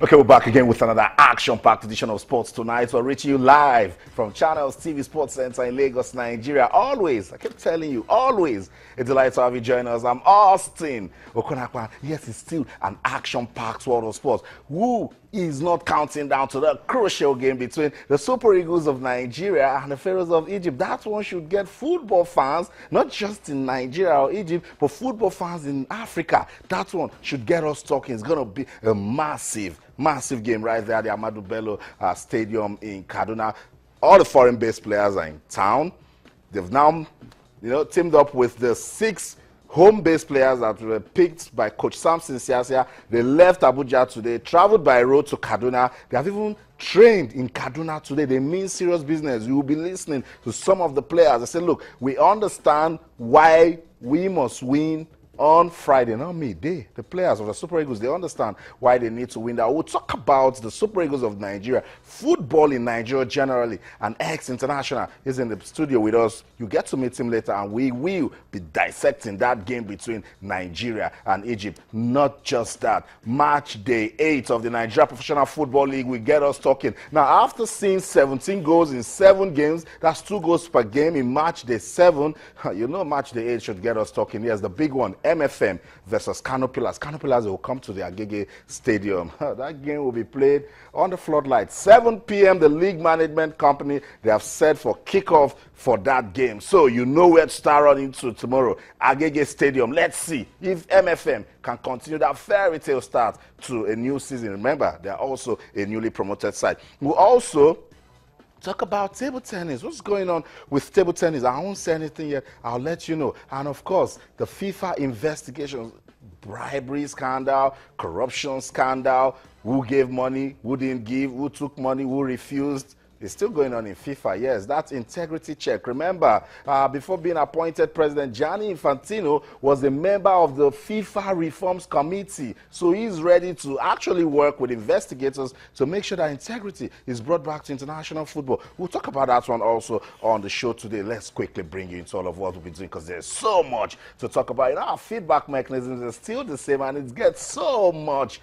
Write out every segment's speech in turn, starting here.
Okay, we're back again with another action-packed edition of Sports Tonight. We're reaching you live from Channels TV Sports Center in Lagos, Nigeria. Always, I keep telling you, always a delight to have you join us. I'm Austin Okonakwa. Yes, it's still an action-packed world of sports. Who is not counting down to the crucial game between the Super Eagles of Nigeria and the Pharaohs of Egypt? That one should get football fans, not just in Nigeria or Egypt, but football fans in Africa. That one should get us talking. It's going to be a massive game right there at the Ahmadu Bello Stadium in Kaduna. All the foreign-based players are in town. They've now, teamed up with the 6 home-based players that were picked by Coach Samson Siasia. They left Abuja today, traveled by road to Kaduna. They have even trained in Kaduna today. They mean serious business. You will be listening to some of the players. They say, look, we understand why we must win on Friday. Not me, the players of the Super Eagles, they understand why they need to win that. We'll talk about the Super Eagles of Nigeria, football in Nigeria generally, and ex-international is in the studio with us. You get to meet him later, and we will be dissecting that game between Nigeria and Egypt. Not just that, match day 8 of the Nigeria Professional Football League will get us talking. Now, after seeing 17 goals in 7 games, that's 2 goals per game in match day 7, match day 8 should get us talking. Yes, the big one, MFM versus Kano Pillars. Kano Pillars will come to the Agege Stadium. That game will be played on the floodlights. 7 p.m. The league management company, they have set for kickoff for that game. So you know where to start running to tomorrow. Agege Stadium. Let's see if MFM can continue that fairy tale start to a new season. Remember, they are also a newly promoted side. We'll also talk about table tennis. What's going on with table tennis? I won't say anything yet. I'll let you know. And of course, the FIFA investigations, bribery scandal, corruption scandal, who gave money, who didn't give, who took money, who refused. It's still going on in FIFA. Yes, that's integrity check. Remember, before being appointed president, Gianni Infantino was a member of the FIFA Reforms Committee. So he's ready to actually work with investigators to make sure that integrity is brought back to international football. We'll talk about that one also on the show today. Let's quickly bring you into all of what we'll be doing because there's so much to talk about. Our feedback mechanisms are still the same, and it gets so much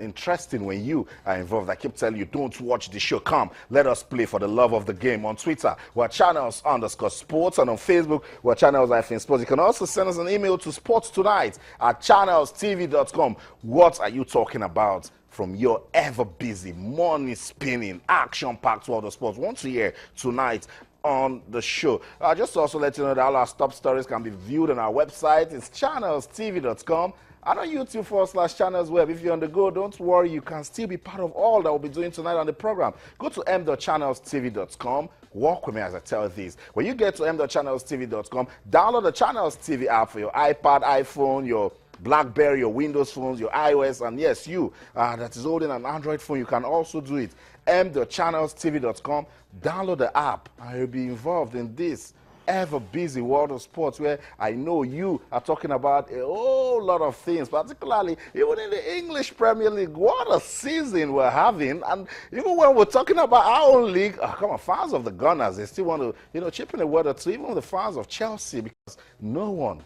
interesting when you are involved. I keep telling you, don't watch the show. Come, let us play for the love of the game. On Twitter, we're channels_sports, and on Facebook, we're channels-sports. You can also send us an email to sportstonight@channelstv.com. What are you talking about from your ever-busy, money-spinning, action-packed world of sports? Want to hear tonight on the show. Just to also let you know that all our top stories can be viewed on our website. It's channelstv.com. And on YouTube /channelsweb. If you're on the go, don't worry, you can still be part of all that we'll be doing tonight on the program. Go to m.channelstv.com. Walk with me as I tell you this. When you get to m.channelstv.com, download the Channels TV app for your iPad, iPhone, your BlackBerry, your Windows phones, your iOS, and yes, you that is holding an Android phone, you can also do it. m.channelstv.com. Download the app, and you'll be involved in this ever-busy world of sports where I know you are talking about a whole lot of things, particularly even in the English Premier League. What a season we're having. And even when we're talking about our own league, come on, fans of the Gunners, they still want to, chip in a word or two, even the fans of Chelsea, because no one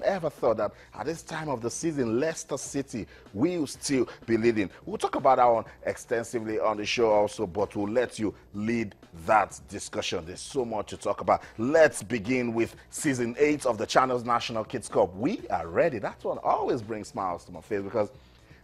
ever thought that at this time of the season, Leicester City will still be leading. We'll talk about that one extensively on the show also, but we'll let you lead that discussion. There's so much to talk about. Let's begin with season 8 of the Channels National Kids Cup. We are ready. That one always brings smiles to my face because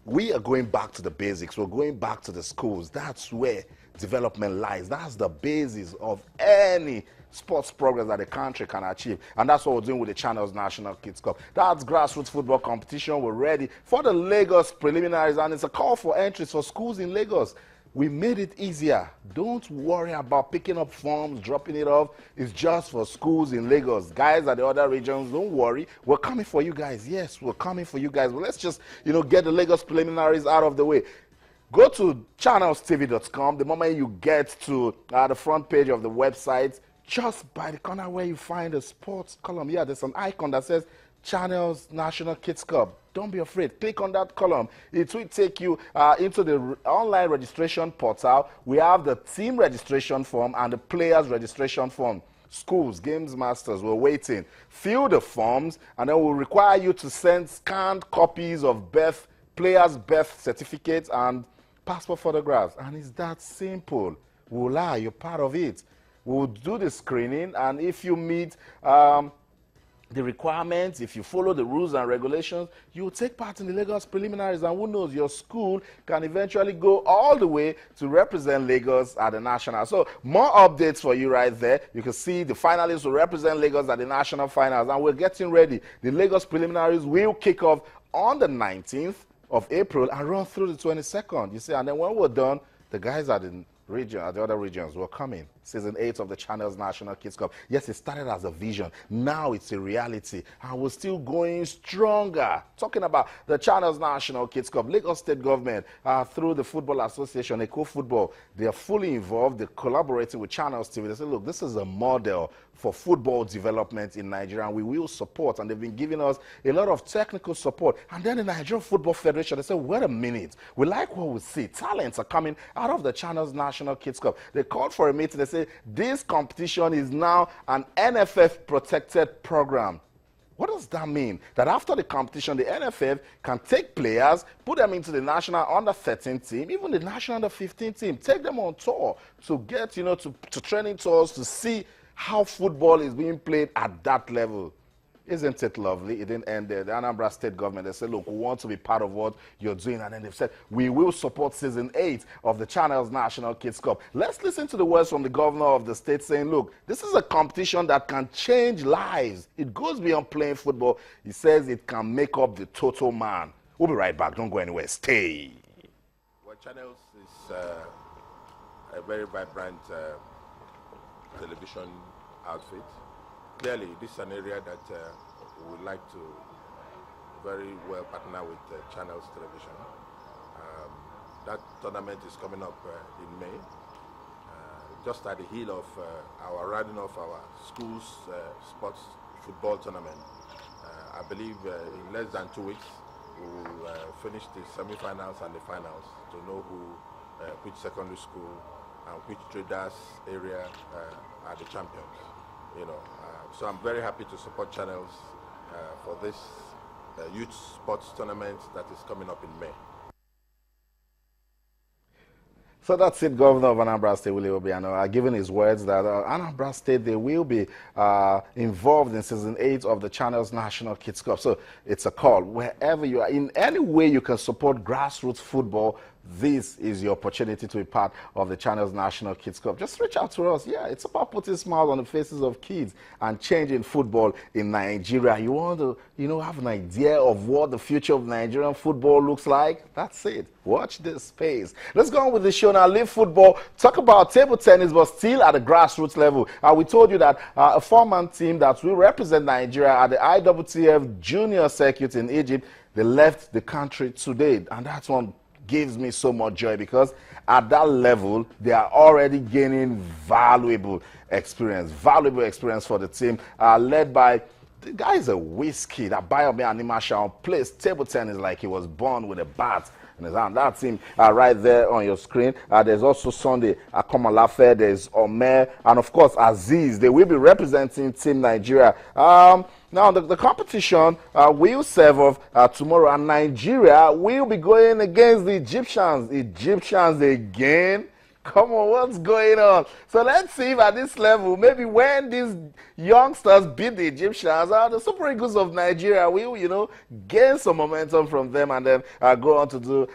we are going back to the basics. We're going back to the schools. That's where development lies. That's the basis of any sports progress that the country can achieve. And that's what we're doing with the Channels National Kids Cup. That's grassroots football competition. We're ready for the Lagos preliminaries, and it's a call for entries for schools in Lagos. We made it easier. Don't worry about picking up forms, dropping it off. It's just for schools in Lagos. Guys at the other regions, don't worry. We're coming for you guys. Yes, we're coming for you guys. But let's just, get the Lagos preliminaries out of the way. Go to channelstv.com. The moment you get to the front page of the website, just by the corner where you find the sports column, there's an icon that says Channels National Kids Cup. Don't be afraid. Click on that column. It will take you into the online registration portal. We have the team registration form and the players registration form. Schools, games masters, we're waiting. Fill the forms, and then we'll require you to send scanned copies of players' birth certificates and passport photographs, and it's that simple. We'll lie, you're part of it. We'll do the screening, and if you meet the requirements, if you follow the rules and regulations, you will take part in the Lagos preliminaries, and who knows, your school can eventually go all the way to represent Lagos at the national. So more updates for you right there. You can see the finalists will represent Lagos at the national finals, and we're getting ready. The Lagos preliminaries will kick off on the 19th of April and run through the 22nd. You see, and then when we're done, the guys at the other regions were coming. Season 8 of the Channels National Kids Cup. Yes, it started as a vision. Now it's a reality. And we're still going stronger. Talking about the Channels National Kids Cup, Lagos State Government, through the Football Association, Eco Football, they are fully involved. They're collaborating with Channels TV. They say, look, this is a model for football development in Nigeria, and we will support. And they've been giving us a lot of technical support. And then the Nigerian Football Federation, they said, wait a minute. We like what we see. Talents are coming out of the Channels National Kids Cup. They called for a meeting. They say, this competition is now an NFF-protected program. What does that mean? That after the competition, the NFF can take players, put them into the national under-13 team, even the national under-15 team, take them on tour to get, to training tours to see how football is being played at that level. Isn't it lovely? It didn't end there. The Anambra State government, they said, look, we want to be part of what you're doing. And then they've said, we will support season 8 of the Channels National Kids Cup. Let's listen to the words from the governor of the state saying, look, this is a competition that can change lives. It goes beyond playing football. He says it can make up the total man. We'll be right back. Don't go anywhere. Stay. Well, Channels is a very vibrant television outfit. Clearly, this is an area that we would like to very well partner with Channels Television. That tournament is coming up in May, just at the heel of our rounding off our school's sports football tournament. I believe in less than 2 weeks, we will finish the semi-finals and the finals to know which secondary school and which traders area are the champions. So I'm very happy to support Channels for this youth sports tournament that is coming up in May. So that's it. Governor of Anambra State, Willie Obiano, given his words that Anambra State, they will be involved in season 8 of the Channels National Kids Cup. So it's a call. Wherever you are, in any way you can support grassroots football, this is your opportunity to be part of the Channels National Kids Cup. Just reach out to us. Yeah, it's about putting smiles on the faces of kids and changing football in Nigeria. You want to, have an idea of what the future of Nigerian football looks like? That's it. Watch this space. Let's go on with the show now. Leave football. Talk about table tennis, but still at the grassroots level. We told you that a 4-man team that will represent Nigeria at the IWTF Junior Circuit in Egypt, they left the country today, and that's one gives me so much joy, because at that level they are already gaining valuable experience for the team, led by the guy's a whiskey. That Bayomi Animashaun plays table tennis like he was born with a bat in his hand. That's him right there on your screen. There's also Sunday Akomalafe, there's Omer, and of course Aziz. They will be representing Team Nigeria. Now, the competition will serve off tomorrow, and Nigeria will be going against the Egyptians. Egyptians again? Come on, what's going on? So let's see if at this level, maybe when these youngsters beat the Egyptians, the Super Eagles of Nigeria will, gain some momentum from them, and then go on to do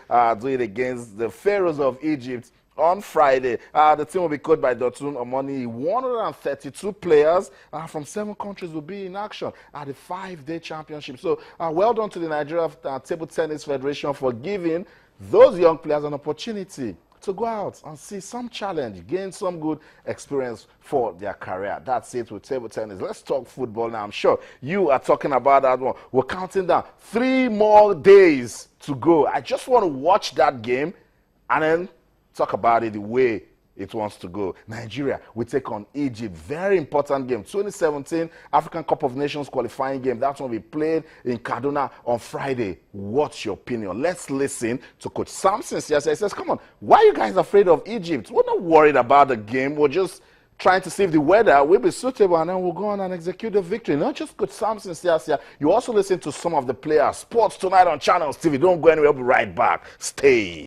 it against the Pharaohs of Egypt on Friday. The team will be coached by Dotun Omoni. 132 players from 7 countries will be in action at the 5-day championship. So well done to the Nigeria Table Tennis Federation for giving those young players an opportunity to go out and see some challenge, gain some good experience for their career. That's it with table tennis. Let's talk football now. I'm sure you are talking about that one. We're counting down 3 more days to go. I just want to watch that game and then talk about it the way it wants to go. Nigeria will take on Egypt. Very important game. 2017 African Cup of Nations qualifying game. That's when we played in Kaduna on Friday. What's your opinion? Let's listen to Coach Samson. He says, come on, why are you guys afraid of Egypt? We're not worried about the game. We're just trying to see if the weather will be suitable, and then we'll go on and execute the victory. Not just Coach Samson. You also listen to some of the players. Sports Tonight on Channels TV. Don't go anywhere. We'll be right back. Stay.